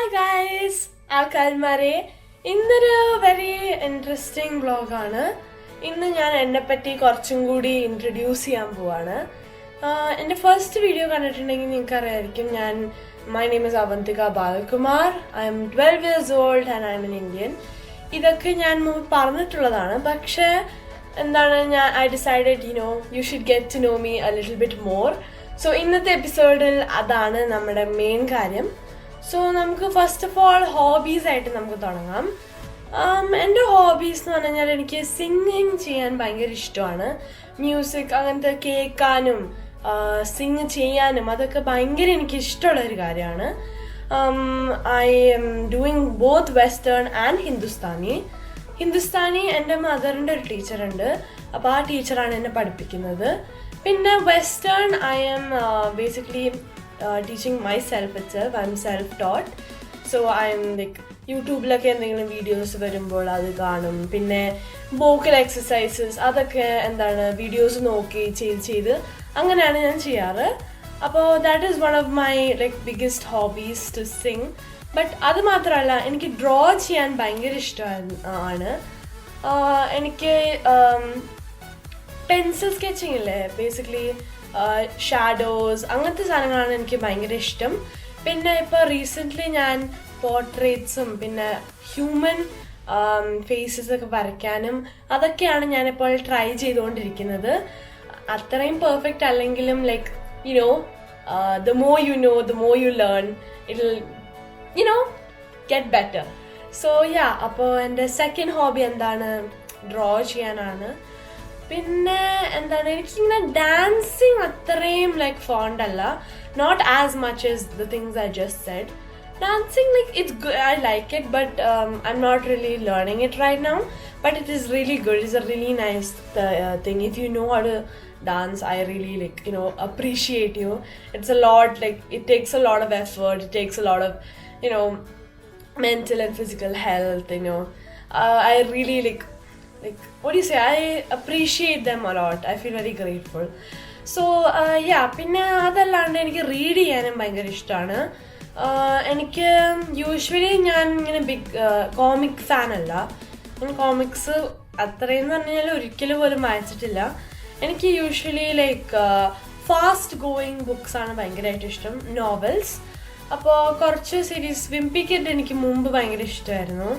Hi guys ആൾക്കാന്മാരെ, ഇന്നൊരു very interesting വ്ളോഗാണ്. ഇന്ന് ഞാൻ എന്നെപ്പറ്റി കുറച്ചും കൂടി ഇൻട്രൊഡ്യൂസ് ചെയ്യാൻ പോവാണ്. എൻ്റെ ഫസ്റ്റ് വീഡിയോ കണ്ടിട്ടുണ്ടെങ്കിൽ നിങ്ങൾക്ക് അറിയായിരിക്കും. My name is Avantika Balakumar. I'm 12 years old and I am an Indian. ഇതൊക്കെ ഞാൻ മുമ്പ് പറഞ്ഞിട്ടുള്ളതാണ്. പക്ഷേ I decided you should get to know me a little bit more. So ഇന്നത്തെ എപ്പിസോഡിൽ അതാണ് നമ്മുടെ മെയിൻ കാര്യം. സോ നമുക്ക് ഫസ്റ്റ് ഓഫ് ഓൾ ഹോബീസ് ആയിട്ട് നമുക്ക് തുടങ്ങാം. എൻ്റെ ഹോബീസ് എന്ന് പറഞ്ഞു കഴിഞ്ഞാൽ എനിക്ക് സിംഗിങ് ചെയ്യാൻ ഭയങ്കര ഇഷ്ടമാണ്. മ്യൂസിക് അങ്ങനത്തെ കേൾക്കാനും സിംഗ് ചെയ്യാനും അതൊക്കെ ഭയങ്കര എനിക്ക് ഇഷ്ടമുള്ള ഒരു കാര്യമാണ്. I am doing both western and Hindustani എൻ്റെ മദറിൻ്റെ ഒരു ടീച്ചറുണ്ട്. അപ്പോൾ ആ ടീച്ചറാണ് എന്നെ പഠിപ്പിക്കുന്നത്. പിന്നെ western I M basically teaching myself itself. I'm self-taught. So I'm like യൂട്യൂബിലൊക്കെ എന്തെങ്കിലും വീഡിയോസ് വരുമ്പോൾ അത് കാണും. പിന്നെ വോക്കൽ എക്സസൈസസ് അതൊക്കെ വീഡിയോസ് നോക്കി ചെയ്ത് അങ്ങനെയാണ് ഞാൻ ചെയ്യാറ്. അപ്പോൾ that is one of my biggest hobbies to sing. But അത് മാത്രമല്ല, എനിക്ക് ഡ്രോ ചെയ്യാൻ ഭയങ്കര ഇഷ്ടമാണ്. എനിക്ക് പെൻസിൽ സ്കെച്ചിങ് ഇല്ലേ, ബേസിക്കലി ഷാഡോസ് അങ്ങനത്തെ സാധനങ്ങളാണ് എനിക്ക് ഭയങ്കര ഇഷ്ടം. പിന്നെ ഇപ്പോൾ റീസെൻ്റ്ലി ഞാൻ പോർട്രേറ്റ്സും പിന്നെ ഹ്യൂമൻ ഫേസസ് ഒക്കെ വരയ്ക്കാനും അതൊക്കെയാണ് ഞാനിപ്പോൾ ട്രൈ ചെയ്തുകൊണ്ടിരിക്കുന്നത്. അത്രയും പെർഫെക്റ്റ് അല്ലെങ്കിലും the more you know, the more you learn, it'll get better. So yeah, അപ്പോൾ എൻ്റെ സെക്കൻഡ് ഹോബി ഡ്രോ ചെയ്യാനാണ്. പിന്നെ എനിക്കിങ്ങനെ ഡാൻസിങ് അത്രയും ഫോണ്ട് അല്ല. Not as much as the things I just said. Dancing, it's good. I like it, but I'm not really learning it right now. But it is really good. It's a really nice thing. If you know how to dance, I really appreciate you. It's a lot. It takes a lot of effort. It takes a lot of mental and physical health. I really what do you say? I appreciate them a lot. I feel very grateful. So yeah, പിന്നെ അതല്ലാണ്ട് എനിക്ക് read ചെയ്യാനും ഭയങ്കര ഇഷ്ടമാണ്. എനിക്ക് usually ഞാൻ ഇങ്ങനെ big comic fan അല്ല. ഞാൻ കോമിക്സ് അത്രയും എന്ന് പറഞ്ഞു കഴിഞ്ഞാൽ ഒരിക്കലും പോലും വായിച്ചിട്ടില്ല. എനിക്ക് യൂഷ്വലി ഫാസ്റ്റ് ഗോയിങ് ബുക്സ് ആണ് ഭയങ്കരമായിട്ട് ഇഷ്ടം, നോവൽസ്. അപ്പോൾ കുറച്ച് സീരീസ് വിംപി കിഡ് എനിക്ക് മുമ്പ് ഭയങ്കര ഇഷ്ടമായിരുന്നു.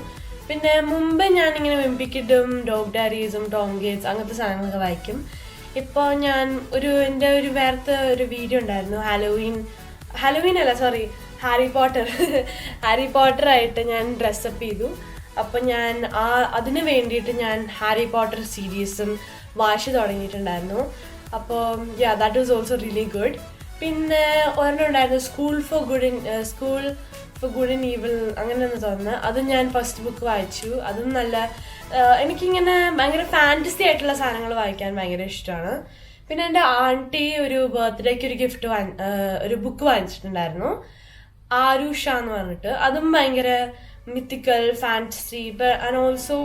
പിന്നെ മുമ്പ് ഞാനിങ്ങനെ വിംപി കിഡും ഡോഗ് ഡയറീസും ടോം ഗേറ്റ്സ് അങ്ങനത്തെ സാധനങ്ങളൊക്കെ വായിക്കും. ഇപ്പോൾ ഞാൻ എൻ്റെ ഒരു വേറത്തെ ഒരു വീഡിയോ ഉണ്ടായിരുന്നു, ഹാലോവീൻ അല്ല സോറി ഹാരി പോട്ടർ ആയിട്ട് ഞാൻ ഡ്രസ്സപ്പ് ചെയ്തു. അപ്പോൾ ഞാൻ അതിന് വേണ്ടിയിട്ട് ഞാൻ ഹാരി പോട്ടർ സീരീസും വായിച്ചു തുടങ്ങിയിട്ടുണ്ടായിരുന്നു. അപ്പോൾ that was also really good. പിന്നെ ഒരെണ്ണം ഉണ്ടായിരുന്നു school for good and evil അങ്ങനെയെന്ന് തോന്നുന്നു. അത് ഞാൻ ഫസ്റ്റ് ബുക്ക് വായിച്ചു. അതും നല്ല എനിക്കിങ്ങനെ ഭയങ്കര ഫാൻറ്റസി ആയിട്ടുള്ള സാധനങ്ങൾ വായിക്കാൻ ഭയങ്കര ഇഷ്ടമാണ്. പിന്നെ എൻ്റെ ആൻറ്റി ഒരു ബർത്ത്ഡേക്ക് ഒരു ഒരു ബുക്ക് വാങ്ങിച്ചിട്ടുണ്ടായിരുന്നു, ആരുഷ എന്ന് പറഞ്ഞിട്ട്. അതും ഭയങ്കര mythical fantasy and also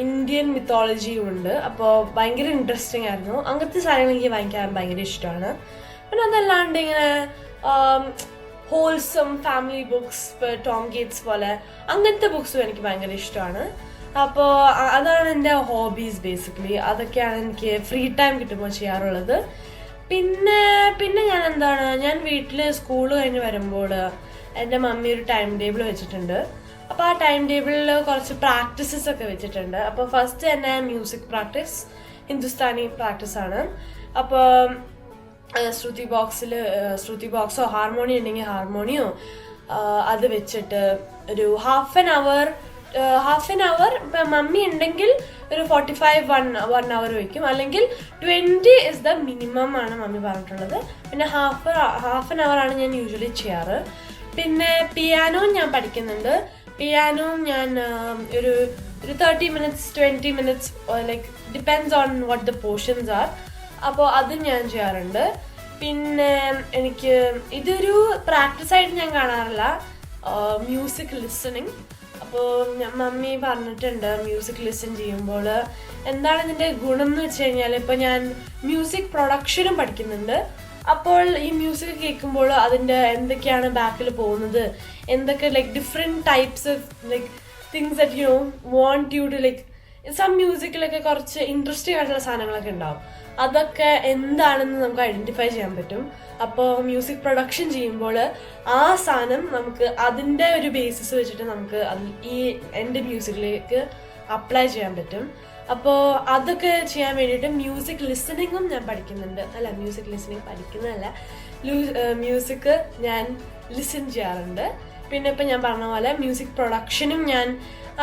Indian മിത്തോളജിയും ഉണ്ട്. അപ്പോൾ ഭയങ്കര ഇൻട്രസ്റ്റിംഗ് ആയിരുന്നു. അങ്ങനത്തെ സാധനങ്ങൾ എനിക്ക് വാങ്ങിക്കാൻ ഭയങ്കര ഇഷ്ടമാണ്. പിന്നെ അതല്ലാണ്ട് ഇങ്ങനെ wholesome family books, Tom Gates പോലെ അങ്ങനത്തെ ബുക്സും എനിക്ക് ഭയങ്കര ഇഷ്ടമാണ്. അപ്പോൾ അതാണ് എൻ്റെ ഹോബീസ് ബേസിക്കലി. അതൊക്കെയാണ് എനിക്ക് ഫ്രീ ടൈം കിട്ടുമ്പോൾ ചെയ്യാറുള്ളത്. പിന്നെ ഞാൻ വീട്ടിൽ സ്കൂൾ കഴിഞ്ഞ് വരുമ്പോൾ എൻ്റെ മമ്മി ഒരു ടൈം ടേബിൾ വെച്ചിട്ടുണ്ട്. അപ്പോൾ ആ ടൈം ടേബിളിൽ കുറച്ച് പ്രാക്ടീസസ് ഒക്കെ വെച്ചിട്ടുണ്ട്. അപ്പോൾ ഫസ്റ്റ് തന്നെ മ്യൂസിക് പ്രാക്ടീസ്, ഹിന്ദുസ്ഥാനി പ്രാക്ടീസാണ്. അപ്പോൾ ശ്രുതി ബോക്സോ ഹാർമോണിയം ഉണ്ടെങ്കിൽ ഹാർമോണിയോ അത് വെച്ചിട്ട് ഒരു ഹാഫ് ആൻ അവർ മമ്മി ഉണ്ടെങ്കിൽ ഒരു 1 hour വയ്ക്കും. അല്ലെങ്കിൽ 20 is the minimum ആണ് മമ്മി പറഞ്ഞിട്ടുള്ളത്. പിന്നെ ഹാഫ് ആൻ അവർ ആണ് ഞാൻ യൂഷ്വലി ചെയ്യാറ്. പിന്നെ പിയാനോ ഞാൻ പഠിക്കുന്നുണ്ട്. പിയാനോ ഞാൻ ഒരു 30 minutes 20 minutes depends on what the portions are. അപ്പോൾ അതും ഞാൻ ചെയ്യാറുണ്ട്. പിന്നെ എനിക്ക് ഇതൊരു പ്രാക്ടീസായിട്ട് ഞാൻ കാണാറില്ല, മ്യൂസിക് ലിസണിങ്. അപ്പോൾ മമ്മി പറഞ്ഞിട്ടുണ്ട് മ്യൂസിക് ലിസൺ ചെയ്യുമ്പോൾ എന്താണ് ഇതിൻ്റെ ഗുണം എന്ന് വെച്ച് കഴിഞ്ഞാൽ, ഇപ്പോൾ ഞാൻ മ്യൂസിക് പ്രൊഡക്ഷനും പഠിക്കുന്നുണ്ട്. അപ്പോൾ ഈ മ്യൂസിക് കേൾക്കുമ്പോൾ അതിൻ്റെ എന്തൊക്കെയാണ് ബാക്കിൽ പോകുന്നത്, എന്തൊക്കെ like different types of like things that you know want you to like some മ്യൂസിക്കിലൊക്കെ കുറച്ച് ഇൻട്രസ്റ്റിംഗ് ആയിട്ടുള്ള സാധനങ്ങളൊക്കെ ഉണ്ടാവും. അതൊക്കെ എന്താണെന്ന് നമുക്ക് ഐഡന്റിഫൈ ചെയ്യാൻ പറ്റും. അപ്പോൾ മ്യൂസിക് പ്രൊഡക്ഷൻ ചെയ്യുമ്പോൾ ആ സാധനം നമുക്ക് അതിൻ്റെ ഒരു ബേസിസ് വെച്ചിട്ട് നമുക്ക് ഈ എൻ്റെ മ്യൂസിക്കിലേക്ക് അപ്ലൈ ചെയ്യാൻ പറ്റും. അപ്പോൾ അതൊക്കെ ചെയ്യാൻ വേണ്ടിയിട്ട് മ്യൂസിക് ലിസണിങ്ങും ഞാൻ പഠിക്കുന്നുണ്ട്. അല്ല, മ്യൂസിക് ലിസണിങ് പഠിക്കുന്നതല്ല, മ്യൂസിക് ഞാൻ ലിസൺ ചെയ്യാറുണ്ട്. പിന്നെ ഇപ്പം ഞാൻ പറഞ്ഞ പോലെ മ്യൂസിക് പ്രൊഡക്ഷനും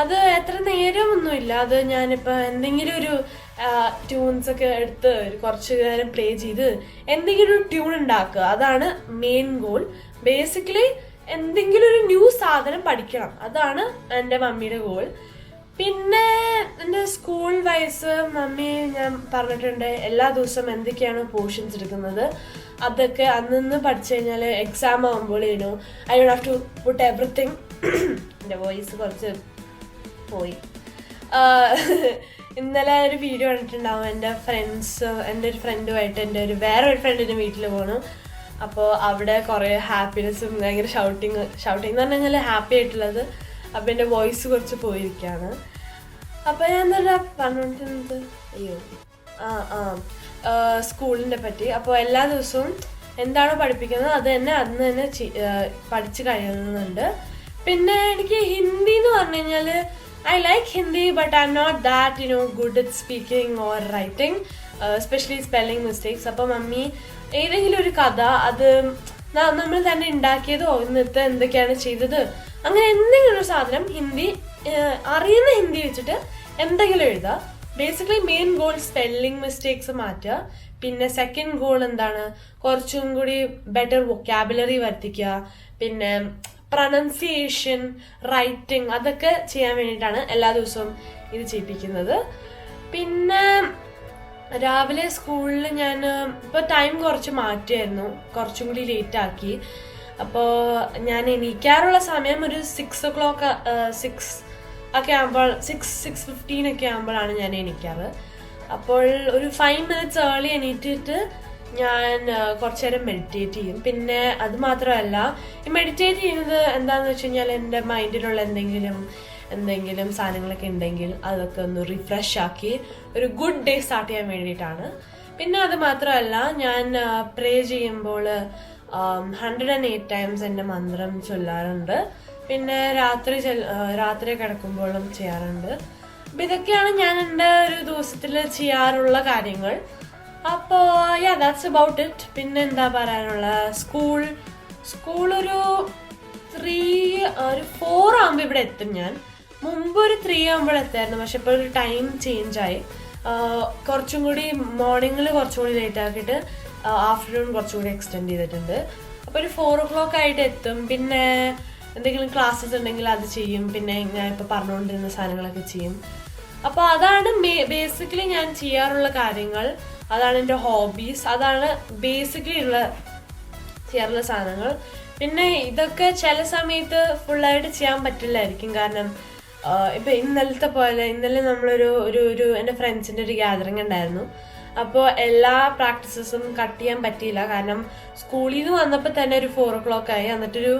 അത് എത്ര നേരമൊന്നുമില്ല. അത് ഞാനിപ്പോൾ എന്തെങ്കിലും ഒരു ട്യൂൺസൊക്കെ എടുത്ത് കുറച്ച് നേരം പ്ലേ ചെയ്ത് എന്തെങ്കിലും ഒരു ട്യൂൺ ഉണ്ടാക്കുക, അതാണ് മെയിൻ ഗോൾ. ബേസിക്കലി എന്തെങ്കിലും ഒരു ന്യൂ സാധനം പഠിക്കണം, അതാണ് എൻ്റെ മമ്മിയുടെ ഗോൾ. പിന്നെ എൻ്റെ സ്കൂൾ വൈസ് മമ്മി ഞാൻ പറഞ്ഞിട്ടുണ്ട് എല്ലാ ദിവസവും എന്തൊക്കെയാണ് പോർഷൻസ് എടുക്കുന്നത് അതൊക്കെ അന്ന് പഠിച്ചു കഴിഞ്ഞാൽ എക്സാം ആകുമ്പോൾ I don't have to put everything. എൻ്റെ വോയിസ് കുറച്ച് പോയി. ഇന്നലെ ഒരു വീഡിയോ കണ്ടിട്ടുണ്ടാവും, എൻ്റെ ഒരു ഫ്രണ്ടുമായിട്ട് എൻ്റെ വേറൊരു ഫ്രണ്ടിൻ്റെ വീട്ടിൽ പോകണം. അപ്പോൾ അവിടെ കുറേ ഹാപ്പിനെസ്സും ഭയങ്കര ഷൗട്ടിങ് എന്ന് പറഞ്ഞു കഴിഞ്ഞാൽ ഹാപ്പി ആയിട്ടുള്ളത്. അപ്പോൾ എൻ്റെ വോയിസ് കുറച്ച് പോയിരിക്കുകയാണ്. അപ്പോൾ ഞാൻ എന്താ പറഞ്ഞിട്ടുള്ളത്, സ്കൂളിനെ പറ്റി. അപ്പോൾ എല്ലാ ദിവസവും എന്താണോ പഠിപ്പിക്കുന്നത് അത് തന്നെ അന്ന് തന്നെ പഠിച്ച് കഴിയുന്നുണ്ട്. പിന്നെ എനിക്ക് ഹിന്ദി എന്ന് പറഞ്ഞു കഴിഞ്ഞാൽ I like Hindi, but I'm not that, good at speaking or writing, especially spelling mistakes. അപ്പോൾ മമ്മി ഏതെങ്കിലും ഒരു കഥ അത് നമ്മൾ തന്നെ ഉണ്ടാക്കിയതോ ഇന്നത്തെ എന്തൊക്കെയാണ് ചെയ്തത് അങ്ങനെ എന്തെങ്കിലും ഒരു സാധനം അറിയുന്ന ഹിന്ദി വെച്ചിട്ട് എന്തെങ്കിലും എഴുതുക. Basically main goal spelling mistakes മാറ്റുക. പിന്നെ സെക്കൻഡ് ഗോൾ എന്താണ്, കുറച്ചും കൂടി ബെറ്റർ വൊക്കാബുലറി വർദ്ധിക്കുക. പിന്നെ പ്രൊനൗൺസിയേഷൻ, റൈറ്റിംഗ് അതൊക്കെ ചെയ്യാൻ വേണ്ടിയിട്ടാണ് എല്ലാ ദിവസവും ഇത് ചെയ്യിപ്പിക്കുന്നത്. പിന്നെ രാവിലെ സ്കൂളിൽ ഞാൻ ഇപ്പോൾ ടൈം കുറച്ച് മാറ്റിയായിരുന്നു, കുറച്ചും കൂടി ലേറ്റ് ആക്കി. അപ്പോൾ ഞാൻ എണീക്കാറുള്ള സമയം ഒരു 6 o'clock 6 ഒക്കെ ആകുമ്പോൾ 6:15 ഒക്കെ ആകുമ്പോഴാണ് ഞാൻ എണീക്കാറ്. അപ്പോൾ ഒരു 5 minutes ഏർലി എണീറ്റിട്ട് ഞാൻ കുറച്ചു നേരം മെഡിറ്റേറ്റ് ചെയ്യും. പിന്നെ അത് മാത്രമല്ല, ഈ മെഡിറ്റേറ്റ് ചെയ്യുന്നത് എന്താണെന്ന് വെച്ച് കഴിഞ്ഞാൽ എൻ്റെ മൈൻഡിലുള്ള എന്തെങ്കിലും സാധനങ്ങളൊക്കെ ഉണ്ടെങ്കിൽ അതൊക്കെ ഒന്ന് റിഫ്രഷ് ആക്കി ഒരു ഗുഡ് ഡേ സ്റ്റാർട്ട് ചെയ്യാൻ വേണ്ടിയിട്ടാണ്. പിന്നെ അത് മാത്രമല്ല, ഞാൻ പ്രേ ചെയ്യുമ്പോൾ 108 times എൻ്റെ മന്ത്രം ചൊല്ലാറുണ്ട്. പിന്നെ രാത്രി കിടക്കുമ്പോഴും ചെയ്യാറുണ്ട്. അപ്പം ഇതൊക്കെയാണ് ഞാൻ എൻ്റെ ഒരു ദിവസത്തിൽ ചെയ്യാറുള്ള കാര്യങ്ങൾ. അപ്പോൾ ദാറ്റ്സ് അബൌട്ട് ഇറ്റ്. പിന്നെ എന്താ പറയാനുള്ള, സ്കൂൾ ഒരു 4 ആകുമ്പോൾ ഇവിടെ എത്തും. ഞാൻ മുമ്പ് ഒരു 3 ആകുമ്പോൾ എത്തായിരുന്നു, പക്ഷെ ഇപ്പോൾ ഒരു ടൈം ചേഞ്ചായി. കുറച്ചും കൂടി മോർണിംഗിൽ കുറച്ചും കൂടി ലേറ്റ് ആക്കിയിട്ട് ആഫ്റ്റർനൂൺ കുറച്ചും കൂടി എക്സ്റ്റെൻഡ് ചെയ്തിട്ടുണ്ട്. അപ്പോൾ ഒരു 4 o'clock ആയിട്ട് എത്തും. പിന്നെ എന്തെങ്കിലും ക്ലാസ്സസ് ഉണ്ടെങ്കിൽ അത് ചെയ്യും. പിന്നെ ഞാൻ ഇപ്പോൾ പറഞ്ഞുകൊണ്ടിരുന്ന സാധനങ്ങളൊക്കെ ചെയ്യും. അപ്പോൾ അതാണ് ബേസിക്കലി ഞാൻ ചെയ്യാറുള്ള കാര്യങ്ങൾ. അതാണ് എൻ്റെ ഹോബീസ്. അതാണ് ബേസിക്കലി ചെയ്യാറുള്ള സാധനങ്ങൾ. പിന്നെ ഇതൊക്കെ ചില സമയത്ത് ഫുള്ളായിട്ട് ചെയ്യാൻ പറ്റില്ലായിരിക്കും. കാരണം ഇപ്പം ഇന്നലെ നമ്മളൊരു എൻ്റെ ഫ്രണ്ട്സിൻ്റെ ഒരു ഗ്യാതറിങ് ഉണ്ടായിരുന്നു. അപ്പോൾ എല്ലാ പ്രാക്ടീസസും കട്ട് ചെയ്യാൻ പറ്റിയില്ല. കാരണം സ്കൂളിൽ നിന്ന് വന്നപ്പോൾ തന്നെ ഒരു 4 o'clock ആയി. എന്നിട്ടൊരു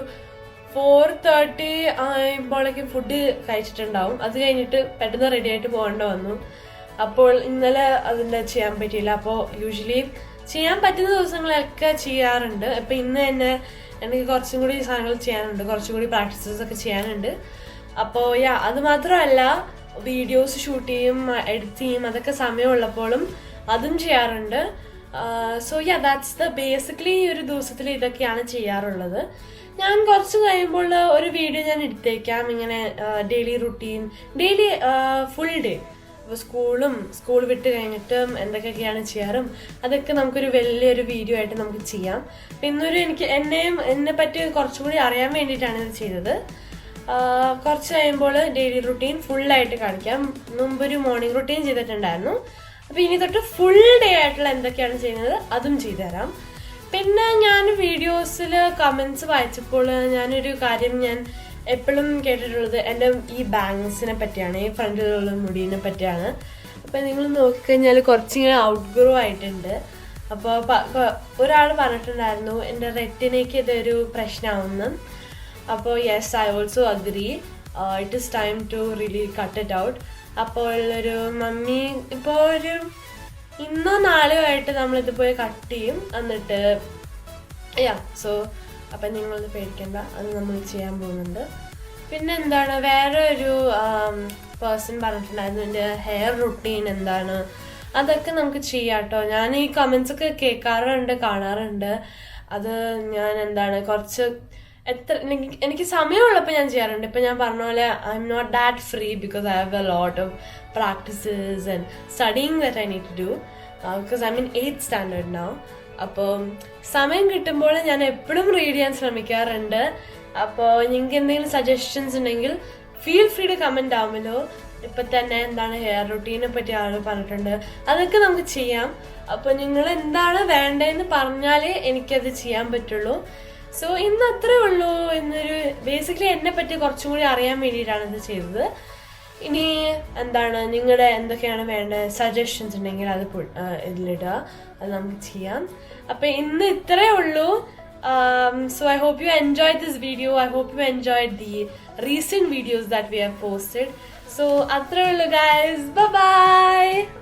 4:30 ആകുമ്പോഴേക്കും ഫുഡ് കഴിച്ചിട്ടുണ്ടാവും. അത് കഴിഞ്ഞിട്ട് പെട്ടെന്ന് റെഡി ആയിട്ട് പോകേണ്ട വന്നു. അപ്പോൾ ഇന്നലെ അതിൻ്റെ ചെയ്യാൻ പറ്റിയില്ല. അപ്പോൾ യൂഷ്വലി ചെയ്യാൻ പറ്റുന്ന ദിവസങ്ങളൊക്കെ ചെയ്യാറുണ്ട്. അപ്പം ഇന്ന് തന്നെ എനിക്ക് കുറച്ചും കൂടി സാധനങ്ങൾ ചെയ്യാനുണ്ട്, കുറച്ചും കൂടി പ്രാക്ടീസസ് ഒക്കെ ചെയ്യാനുണ്ട്. അപ്പോൾ അത് മാത്രമല്ല, വീഡിയോസ് ഷൂട്ട് ചെയ്യും, എഡിറ്റ് ചെയ്യും, അതൊക്കെ സമയമുള്ളപ്പോഴും അതും ചെയ്യാറുണ്ട്. സോ ദാറ്റ്സ് ബേസിക്കലി ഒരു ദിവസത്തിൽ ഇതൊക്കെയാണ് ചെയ്യാറുള്ളത്. ഞാൻ കുറച്ച് കഴിയുമ്പോൾ ഒരു വീഡിയോ ഞാൻ എടുത്തേക്കാം, ഇങ്ങനെ ഡെയിലി റുട്ടീൻ, ഫുൾ ഡേ. അപ്പോൾ സ്കൂൾ വിട്ട് കഴിഞ്ഞിട്ടും എന്തൊക്കെയൊക്കെയാണ് ചെയ്യാറും അതൊക്കെ നമുക്കൊരു വലിയൊരു വീഡിയോ ആയിട്ട് നമുക്ക് ചെയ്യാം. അപ്പം ഇന്നൊരു എന്നെ പറ്റി കുറച്ചും കൂടി അറിയാൻ വേണ്ടിയിട്ടാണ് ഇത് ചെയ്തത്. കുറച്ച് കഴിയുമ്പോൾ ഡെയിലി റുട്ടീൻ ഫുള്ളായിട്ട് കാണിക്കാം. മുമ്പൊരു മോർണിംഗ് റുട്ടീൻ ചെയ്തിട്ടുണ്ടായിരുന്നു. അപ്പോൾ ഇനി തൊട്ട് ഫുൾ ഡേ ആയിട്ടുള്ള എന്തൊക്കെയാണ് ചെയ്യുന്നത് അതും ചെയ്തു തരാം. പിന്നെ ഞാൻ വീഡിയോസിൽ കമൻസ് വായിച്ചപ്പോൾ ഞാനൊരു കാര്യം ഞാൻ എപ്പോഴും കേട്ടിട്ടുള്ളത് എൻ്റെ ഈ ബാങ്സിനെ പറ്റിയാണ്, ഈ ഫ്രണ്ടിലുള്ള മുടീനെ പറ്റിയാണ്. അപ്പം നിങ്ങൾ നോക്കിക്കഴിഞ്ഞാൽ കുറച്ചിങ്ങനെ ഔട്ട്ഗ്രോ ആയിട്ടുണ്ട്. അപ്പോൾ ഒരാൾ പറഞ്ഞിട്ടുണ്ടായിരുന്നു എൻ്റെ റെറ്റിനയ്ക്ക് ഇതൊരു പ്രശ്നമാവുന്നു. അപ്പോൾ yes, I also agree. It is time to really cut it out. അപ്പോൾ ഒരു മമ്മി ഇപ്പോൾ ഒരു ഇന്നോ നാളെയോ ആയിട്ട് നമ്മളിത് പോയി കട്ട് ചെയ്യും. എന്നിട്ട് സോ അപ്പം നിങ്ങളത് പേടിക്കണ്ട, അത് നമ്മൾ ചെയ്യാൻ പോകുന്നുണ്ട്. പിന്നെ എന്താണ്, വേറെ ഒരു പേഴ്സൺ പറഞ്ഞിട്ടുണ്ടായിരുന്നു എൻ്റെ ഹെയർ റുട്ടീൻ എന്താണ്, അതൊക്കെ നമുക്ക് ചെയ്യാം കേട്ടോ. ഞാൻ ഈ കമൻസൊക്കെ കേൾക്കാറുണ്ട്, കാണാറുണ്ട്. അത് ഞാൻ എന്താണ് കുറച്ച് എനിക്ക് സമയമുള്ളപ്പോൾ ഞാൻ ചെയ്യാറുണ്ട്. ഇപ്പം ഞാൻ പറഞ്ഞ പോലെ I'm not that free because I have a lot of practices and studying that I need to do because I mean 8th standard now. അപ്പോൾ സമയം കിട്ടുമ്പോൾ ഞാൻ എപ്പോഴും റീഡ് ചെയ്യാൻ ശ്രമിക്കാറുണ്ട്. അപ്പോൾ നിങ്ങൾക്ക് എന്തെങ്കിലും സജഷൻസ് ഉണ്ടെങ്കിൽ feel free to comment down below. ഇപ്പം തന്നെ എന്താണ് ഹെയർ റുട്ടീനെ പറ്റി ആൾ പറഞ്ഞിട്ടുണ്ട്, അതൊക്കെ നമുക്ക് ചെയ്യാം. അപ്പോൾ നിങ്ങൾ എന്താണ് വേണ്ടതെന്ന് പറഞ്ഞാലേ എനിക്കത് ചെയ്യാൻ പറ്റുള്ളൂ. സോ ഇന്ന് അത്രേ ഉള്ളൂ. ഇന്നൊരു ബേസിക്കലി എന്നെ പറ്റി കുറച്ചും കൂടി അറിയാൻ വേണ്ടിയിട്ടാണ് ഇത് ചെയ്തത്. ഇനി എന്താണ് നിങ്ങളുടെ എന്തൊക്കെയാണ് വേണ്ടത് സജഷൻസ് ഉണ്ടെങ്കിൽ അത് ഇതിലിടുക, അത് നമുക്ക് ചെയ്യാം. അപ്പം ഇന്ന് ഇത്രേ ഉള്ളൂ. So I hope you enjoyed this video. I hope you enjoyed the recent videos that we have posted. So അത്രേ ഉള്ളൂ guys. Bye bye.